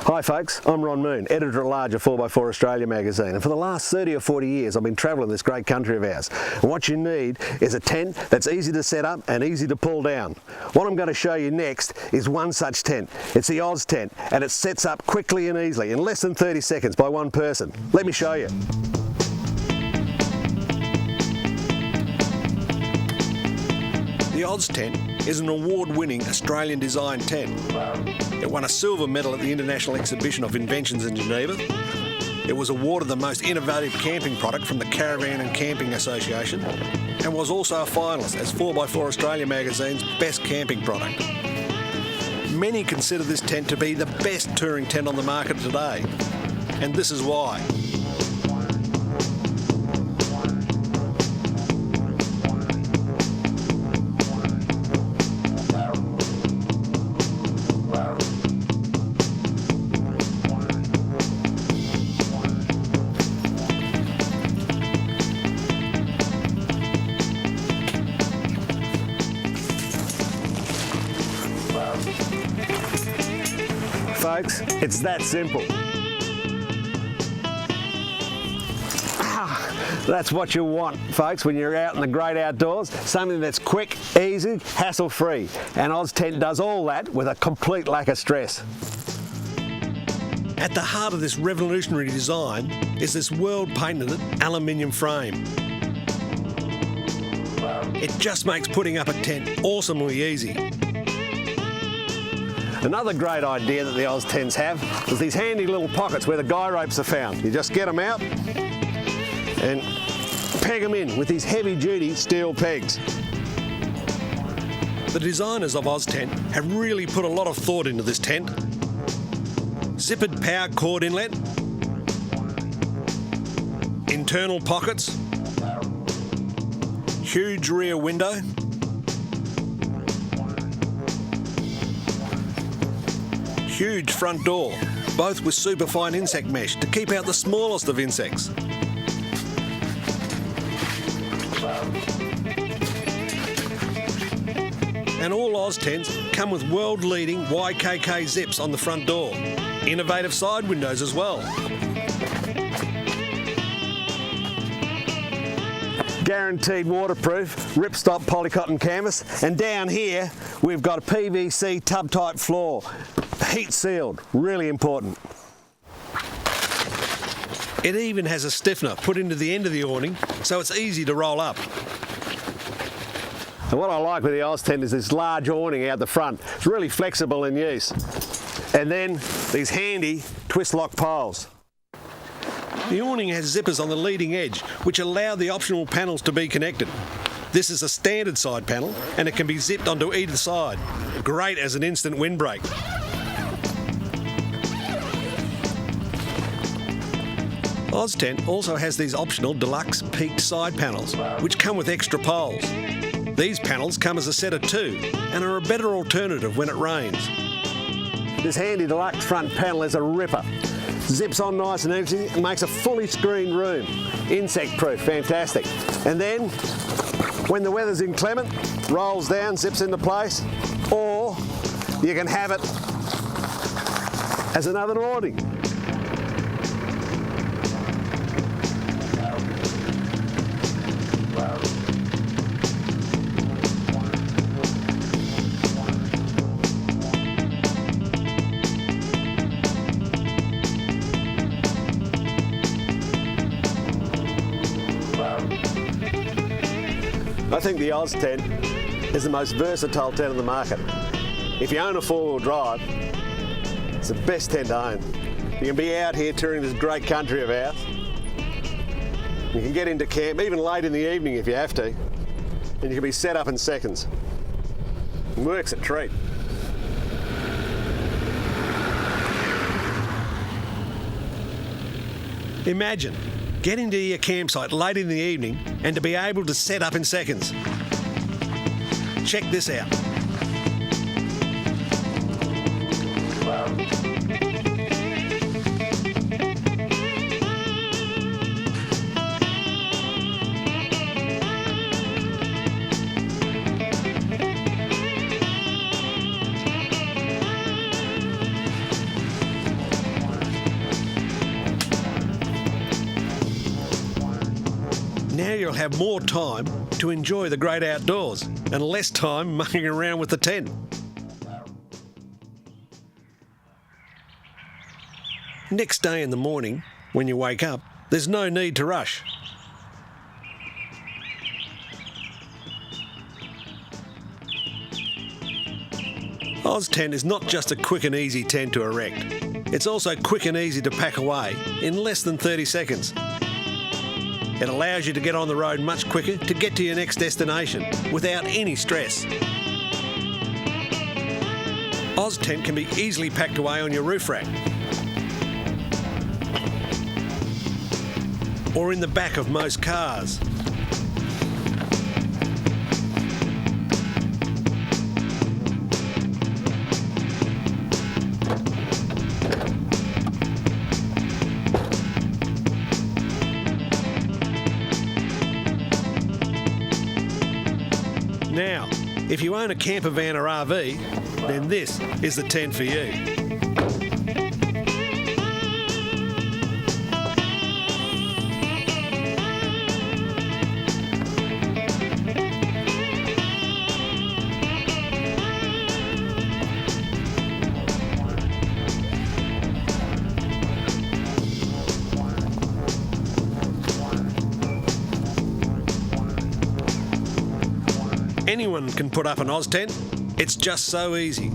Hi folks, I'm Ron Moon, Editor-at-Large of 4x4 Australia magazine, and for the last 30 or 40 years I've been travelling this great country of ours. And what you need is a tent that's easy to set up and easy to pull down. What I'm going to show you next is one such tent. It's the OzTent, and it sets up quickly and easily in less than 30 seconds by one person. Let me show you. The OzTent is an award-winning Australian design tent. It won a silver medal at the International Exhibition of Inventions in Geneva. It was awarded the most innovative camping product from the Caravan and Camping Association, and was also a finalist as 4x4 Australia magazine's best camping product. Many consider this tent to be the best touring tent on the market today, and this is why. Folks, it's that simple. That's what you want, folks, when you're out in the great outdoors. Something that's quick, easy, hassle-free. And OzTent does all that with a complete lack of stress. At the heart of this revolutionary design is this world-patented aluminium frame. It just makes putting up a tent awesomely easy. Another great idea that the OzTents have is these handy little pockets where the guy ropes are found. You just get them out and peg them in with these heavy-duty steel pegs. The designers of OzTent have really put a lot of thought into this tent. Zippered power cord inlet, internal pockets, huge rear window, huge front door, both with superfine insect mesh to keep out the smallest of insects. And all OzTents come with world-leading YKK zips on the front door. Innovative side windows as well. Guaranteed waterproof, ripstop polycotton canvas, and down here we've got a PVC tub-type floor. Heat sealed, really important. It even has a stiffener put into the end of the awning so it's easy to roll up. And what I like with the OzTent is this large awning out the front. It's really flexible in use. And then these handy twist lock poles. The awning has zippers on the leading edge which allow the optional panels to be connected. This is a standard side panel and it can be zipped onto either side. Great as an instant windbreak. OzTent also has these optional deluxe peaked side panels, which come with extra poles. These panels come as a set of two and are a better alternative when it rains. This handy deluxe front panel is a ripper. Zips on nice and easy and makes a fully screened room. Insect-proof, fantastic. And then, when the weather's inclement, rolls down, zips into place, or you can have it as another awning. I think the OzTent is the most versatile tent on the market. If you own a four-wheel drive, it's the best tent to own. You can be out here touring this great country of ours. You can get into camp even late in the evening if you have to, and you can be set up in seconds. It works a treat. Imagine getting to your campsite late in the evening and to be able to set up in seconds. Check this out. you'll have more time to enjoy the great outdoors and less time mucking around with the tent. Next day in the morning, when you wake up, there's no need to rush. OzTent is not just a quick and easy tent to erect. It's also quick and easy to pack away in less than 30 seconds. It allows you to get on the road much quicker to get to your next destination without any stress. OzTent can be easily packed away on your roof rack or in the back of most cars. Now, if you own a camper van or RV, then this is the tent for you. Anyone can put up an OzTent. It's just so easy.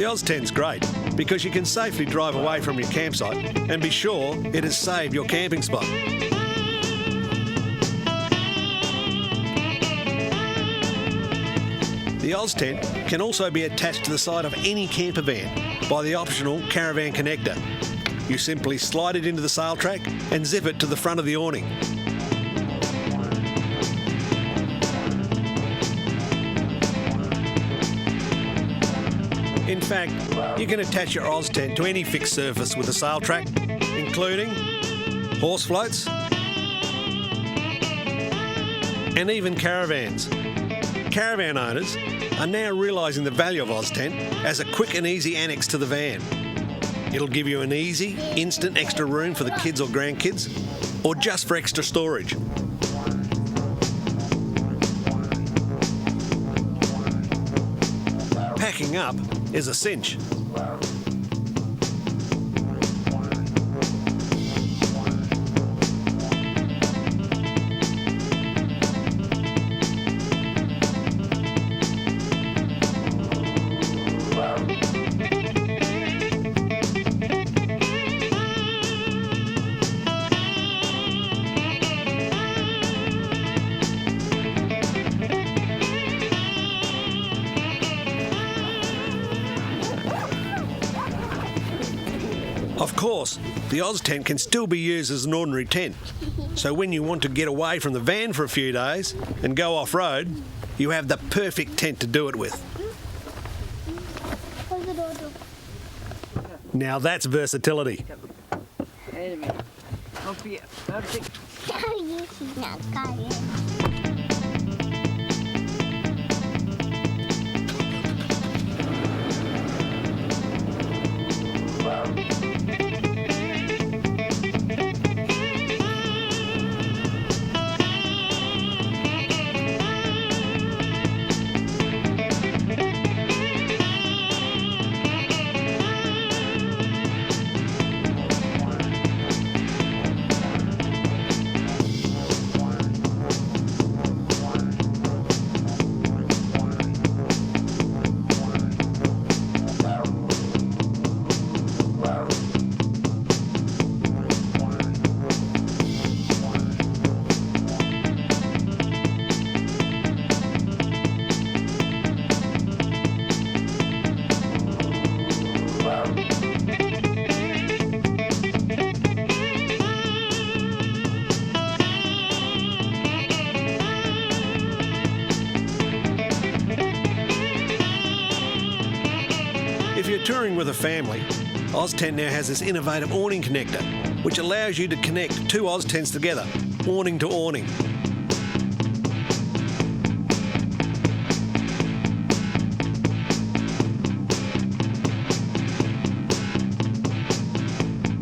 The OzTent's great because you can safely drive away from your campsite and be sure it has saved your camping spot. The OzTent can also be attached to the side of any camper van by the optional Caravan Connector. You simply slide it into the sail track and zip it to the front of the awning. In fact, you can attach your OzTent to any fixed surface with a sail track, including horse floats and even caravans. Caravan owners are now realising the value of OzTent as a quick and easy annex to the van. It'll give you an easy, instant extra room for the kids or grandkids, or just for extra storage. Packing up is a cinch. Of course, the OzTent can still be used as an ordinary tent, so when you want to get away from the van for a few days and go off-road, you have the perfect tent to do it with. Now that's versatility. touring with a family, OzTent now has this innovative Awning Connector, which allows you to connect two OzTents together, awning to awning.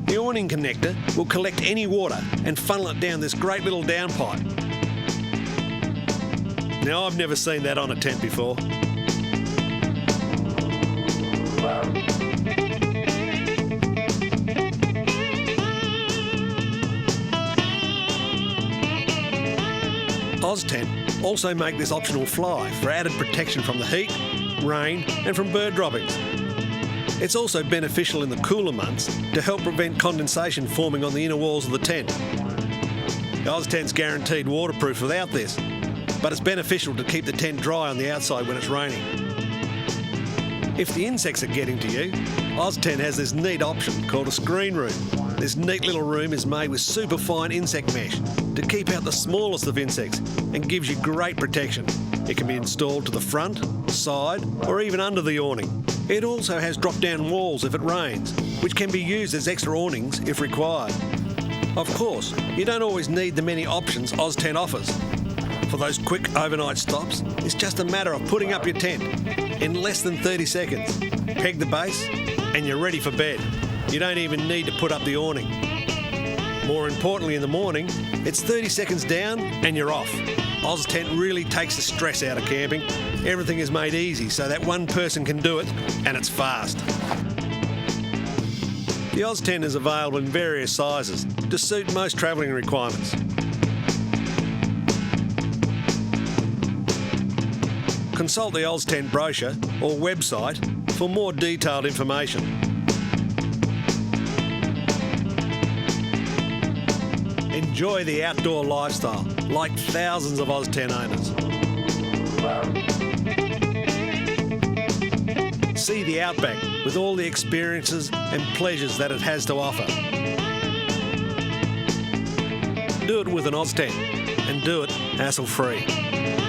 The Awning Connector will collect any water and funnel it down this great little downpipe. Now, I've never seen that on a tent before. OzTent also make this optional fly for added protection from the heat, rain and from bird droppings. It's also beneficial in the cooler months to help prevent condensation forming on the inner walls of the tent. OzTent's guaranteed waterproof without this, but it's beneficial to keep the tent dry on the outside when it's raining. If the insects are getting to you, OzTent has this neat option called a screen room. This neat little room is made with super fine insect mesh to keep out the smallest of insects and gives you great protection. It can be installed to the front, side or even under the awning. It also has drop-down walls if it rains, which can be used as extra awnings if required. Of course, you don't always need the many options OzTent offers. For those quick overnight stops, it's just a matter of putting up your tent in less than 30 seconds. Peg the base and you're ready for bed. You don't even need to put up the awning. More importantly, in the morning, it's 30 seconds down and you're off. OzTent really takes the stress out of camping. Everything is made easy so that one person can do it and it's fast. The OzTent is available in various sizes to suit most travelling requirements. Consult the OzTent brochure or website for more detailed information. Enjoy the outdoor lifestyle like thousands of OzTent owners. See the outback with all the experiences and pleasures that it has to offer. Do it with an OzTent and do it hassle-free.